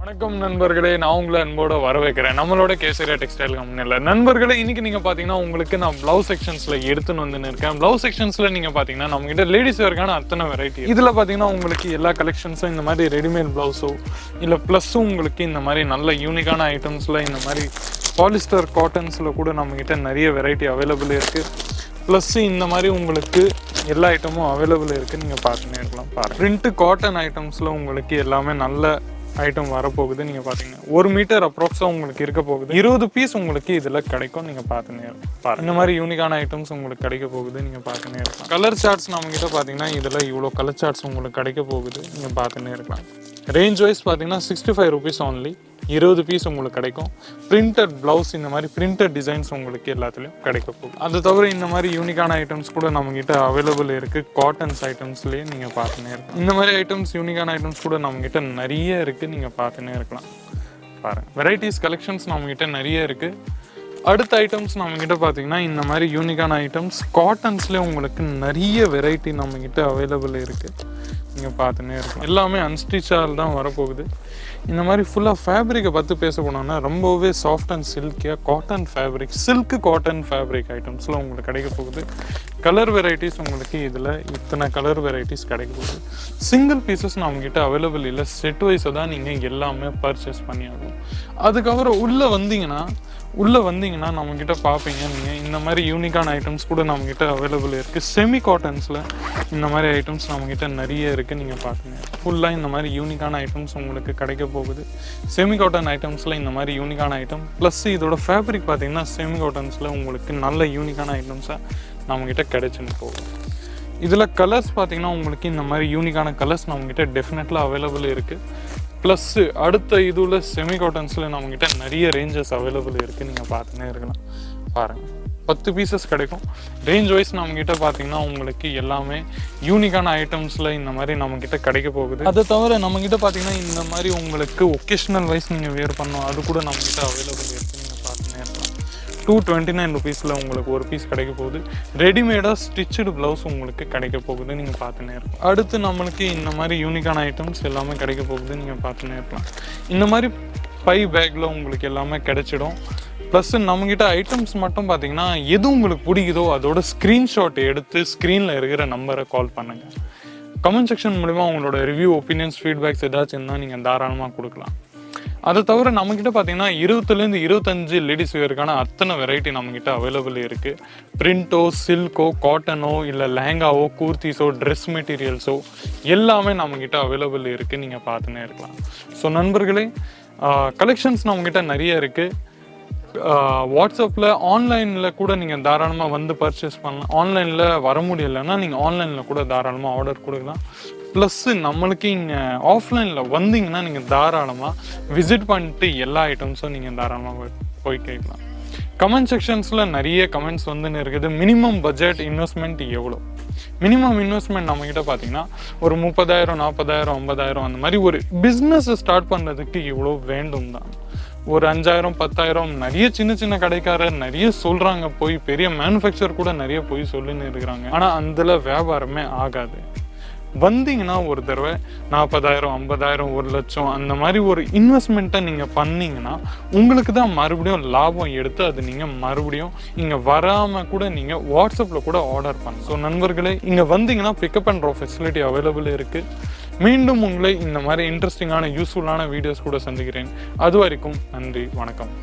வணக்கம் நண்பர்களே, நான் உங்களை அன்போட வரவேற்கிறேன் நம்மளோட கேசரியா டெக்ஸ்டைல் கம்பெனியில். நண்பர்களே, இன்னைக்கு நீங்கள் பார்த்தீங்கன்னா உங்களுக்கு நான் ப்ளவுஸ் செக்ஷன்ஸில் எடுத்துன்னு வந்து இருக்கேன். ப்ளவுஸ் செக்ஷன்ஸில் நீங்கள் பார்த்தீங்கன்னா நம்மகிட்ட லேடிஸ் வேர்க்கான அத்தனை வெரைட்டி. இதில் பார்த்தீங்கன்னா உங்களுக்கு எல்லா கலெக்ஷன்ஸும் இந்த மாதிரி ரெடிமேட் ப்ளவுஸோ இல்லை ப்ளஸ்ஸும் உங்களுக்கு இந்த மாதிரி நல்ல யூனிக்கான ஐட்டம்ஸில் இந்த மாதிரி பாலிஸ்டர் காட்டன்ஸில் கூட நம்மகிட்ட நிறைய வெரைட்டி அவைலபிள் இருக்குது. ப்ளஸ்ஸு இந்த மாதிரி உங்களுக்கு எல்லா ஐட்டமும் அவைலபிள் இருக்குது. நீங்கள் பார்த்துன்னே இருக்கலாம். பாருங்கள், பிரிண்ட்டு காட்டன் ஐட்டம்ஸில் உங்களுக்கு எல்லாமே நல்ல ஐட்டம் வரப்போகுது. நீங்கள் பார்த்தீங்கன்னா 1 மீட்டர் அப்ராக்ஸாக உங்களுக்கு இருக்க போகுது. 20 பீஸ் உங்களுக்கு இதில் கிடைக்கும். நீங்கள் பார்த்துன்னே இருக்கலாம். இந்த மாதிரி யூனிக்கான ஐட்டம்ஸ் உங்களுக்கு கிடைக்க போகுது. நீங்கள் பார்த்துன்னே இருக்கலாம். கலர் சார்ட்ஸ் நம்மகிட்ட பார்த்தீங்கன்னா இதில் இவ்வளோ கலர் சார்ட்ஸ் உங்களுக்கு கிடைக்க போகுது. நீங்கள் பார்த்துன்னே இருக்கலாம். ரேஞ்ச் வைஸ் பார்த்தீங்கன்னா 65 ருபீஸ் ஒன்லி. 20 பீஸ் உங்களுக்கு கிடைக்கும். பிரிண்டட் ப்ளவுஸ் இந்த மாதிரி பிரிண்டட் டிசைன்ஸ் உங்களுக்கு எல்லாத்துலேயும் கிடைக்க போகுது. அது தவிர இந்த மாதிரி யூனிக்கான ஐட்டம்ஸ் கூட நம்மகிட்ட அவைலபிள் இருக்குது. காட்டன்ஸ் ஐட்டம்ஸ்லேயே நீங்கள் பார்த்துன்னே இருக்கலாம். இந்த மாதிரி ஐட்டம்ஸ் யூனிக்கான ஐட்டம்ஸ் கூட நம்மகிட்ட நிறைய இருக்குது. நீங்கள் பார்த்துன்னே இருக்கலாம். பாருங்கள், வெரைட்டிஸ் கலெக்ஷன்ஸ் நம்மகிட்ட நிறைய இருக்குது. அடுத்த ஐட்டம்ஸ் நம்மகிட்ட பார்த்தீங்கன்னா இந்த மாதிரி யூனிக்கான ஐட்டம்ஸ் காட்டன்ஸ்லேயே உங்களுக்கு நிறைய வெரைட்டி நம்மகிட்ட அவைலபிள் இருக்குது. நீங்கள் பார்த்துன்னே இருக்கும். எல்லாமே அன்ஸ்டிச்சால் தான் வரப்போகுது. இந்த மாதிரி ஃபுல்லாக ஃபேப்ரிக்கை பற்றி பேச போனோம்னா ரொம்பவே சாஃப்ட் அண்ட் சில்கியாக cotton fabric, silk cotton fabric ஐட்டம்ஸில் உங்களுக்கு கிடைக்க போகுது. கலர் வெரைட்டிஸ் உங்களுக்கு இதில் இத்தனை கலர் வெரைட்டிஸ் கிடைக்க போகுது. சிங்கிள் பீசஸ் நம்மக்கிட்ட அவைலபிள் இல்லை. செட் வைஸை தான் நீங்கள் எல்லாமே பர்ச்சேஸ் பண்ணியாகும். அதுக்கப்புறம் உள்ளே வந்தீங்கன்னா நம்மக்கிட்ட பார்ப்பீங்க நீங்கள் இந்த மாதிரி யூனிக்கான ஐட்டம்ஸ் கூட நம்மக்கிட்ட அவைலபிள் இருக்குது. செமி காட்டன்ஸில் இந்த மாதிரி ஐட்டம்ஸ் நம்மக்கிட்ட நிறைய இருக்குது. நீங்கள் பார்க்குங்க, ஃபுல்லாக இந்த மாதிரி யூனிக்கான ஐட்டம்ஸ் உங்களுக்கு கிடைக்க போகுது. செமி காட்டன் ஐட்டம்ஸில் இந்த மாதிரி யூனிக்கான ஐட்டம் ப்ளஸ் இதோட ஃபேப்ரிக் பார்த்தீங்கன்னா செமி காட்டன்ஸில் உங்களுக்கு நல்ல யூனிக்கான ஐட்டம்ஸாக நம்மக்கிட்ட கிடைச்சுன்னு போகும். இதில் கலர்ஸ் பார்த்தீங்கன்னா உங்களுக்கு இந்த மாதிரி யூனிக்கான கலர்ஸ் நம்மக்கிட்ட டெஃபினெட்லாக அவைலபிள் இருக்குது. ப்ளஸ்ஸு அடுத்த இதில் செமி காட்டன்ஸில் நம்மக்கிட்ட நிறைய ரேஞ்சஸ் அவைலபிள் இருக்குது. நீங்கள் பார்த்துன்னே இருக்கலாம். பாருங்கள், 10 பீசஸ் கிடைக்கும். ரேஞ்ச் வைஸ் நம்மக்கிட்ட பார்த்தீங்கன்னா உங்களுக்கு எல்லாமே யூனிக்கான ஐட்டம்ஸில் இந்த மாதிரி நம்மக்கிட்ட கிடைக்க போகுது. அதை தவிர நம்மக்கிட்ட பார்த்தீங்கன்னா இந்த மாதிரி உங்களுக்கு ஒகேஷ்னல் வைஸ் நீங்கள் வேர் பண்ணணும், அது கூட நம்மக்கிட்ட அவைலபிள் இருக்குது. நீங்கள் பார்த்துன்னே இருக்கலாம். 229 ருபீஸில் உங்களுக்கு ஒரு பீஸ் கிடைக்க போகுது. ரெடிமேடாக ஸ்டிச்சுடு ப்ளவுஸ் உங்களுக்கு கிடைக்க போகுது. நீங்கள் பார்த்துன்னே இருக்கலாம். அடுத்து நம்மளுக்கு இந்த மாதிரி யூனிக்கான ஐட்டம்ஸ் எல்லாமே கிடைக்க போகுது. நீங்கள் பார்த்துன்னே இருக்கலாம். இந்த மாதிரி பை பேக்கில் உங்களுக்கு எல்லாமே கிடைச்சிடும். ப்ளஸ் நம்மக்கிட்ட ஐட்டம்ஸ் மட்டும் பார்த்தீங்கன்னா எது உங்களுக்கு பிடிக்குதோ அதோட ஸ்க்ரீன்ஷாட் எடுத்து ஸ்க்ரீனில் இருக்கிற நம்பரை கால் பண்ணுங்கள். கமெண்ட் செக்ஷன் மூலிமா உங்களோட ரிவ்யூ, ஒப்பீனியன்ஸ், ஃபீட்பேக்ஸ் ஏதாச்சும் இருந்தால் நீங்கள் தாராளமாக கொடுக்கலாம். அதை தவிர நம்மக்கிட்ட பார்த்தீங்கன்னா 20லேருந்து 25 லேடிஸ் வேருக்கான அத்தனை வெரைட்டி நம்மக்கிட்ட அவைலபிள் இருக்குது. பிரிண்டோ, சில்கோ, காட்டனோ இல்லை லெஹங்காவோ, கூர்த்திஸோ, ட்ரெஸ் மெட்டீரியல்ஸோ எல்லாமே நம்மக்கிட்ட அவைலபிள் இருக்குது. நீங்கள் பார்த்துன்னே இருக்கலாம். ஸோ நண்பர்களே, கலெக்ஷன்ஸ் நம்மக்கிட்ட நிறைய இருக்குது. வாட்ஸ்அப்பில் ஆன்லைனில் கூட நீங்கள் தாராளமாக வந்து பர்ச்சேஸ் பண்ணலாம். ஆன்லைனில் வர முடியலைன்னா நீங்கள் ஆன்லைனில் கூட தாராளமாக ஆர்டர் கொடுக்கலாம். ப்ளஸ்ஸு நம்மளுக்கு இங்கே ஆஃப்லைனில் வந்தீங்கன்னா நீங்கள் தாராளமாக விசிட் பண்ணிட்டு எல்லா ஐட்டம்ஸும் நீங்கள் தாராளமாக போய் கேட்கலாம். கமெண்ட் செக்ஷன்ஸில் நிறைய கமெண்ட்ஸ் வந்துன்னு இருக்குது. மினிமம் பட்ஜெட் இன்வெஸ்ட்மெண்ட் எவ்வளோ? மினிமம் இன்வெஸ்ட்மெண்ட் நம்மக்கிட்ட பார்த்தீங்கன்னா ஒரு 30,000, 40,000, 50,000 அந்த மாதிரி ஒரு பிஸ்னஸ் ஸ்டார்ட் பண்ணுறதுக்கு இவ்வளோ வேண்டும் தான். ஒரு 5,000, 10,000 நிறைய சின்ன சின்ன கடைக்காரர் நிறைய சொல்கிறாங்க. போய் பெரிய மேனுஃபேக்சர் கூட நிறைய போய் சொல்லின்னு இருக்கிறாங்க. ஆனால் அதில் வியாபாரமே ஆகாது. வந்தீங்கன்னா ஒரு தடவை 40,000, 50,000, 1,00,000 அந்த மாதிரி ஒரு இன்வெஸ்ட்மெண்ட்டை நீங்கள் பண்ணிங்கன்னா உங்களுக்கு தான் மறுபடியும் லாபம் எடுத்து அது நீங்கள் மறுபடியும் இங்கே வராமல் கூட நீங்கள் வாட்ஸ்அப்பில் கூட ஆர்டர் பண்ணலாம். ஸோ நண்பர்களே, இங்கே வந்தீங்கன்னா pickup and drop facility available இருக்குது. மீண்டும் உங்களை இந்த மாதிரி இன்ட்ரெஸ்டிங்கான யூஸ்ஃபுல்லான வீடியோஸ் கூட சந்திக்கிறேன். அது வரைக்கும் நன்றி, வணக்கம்.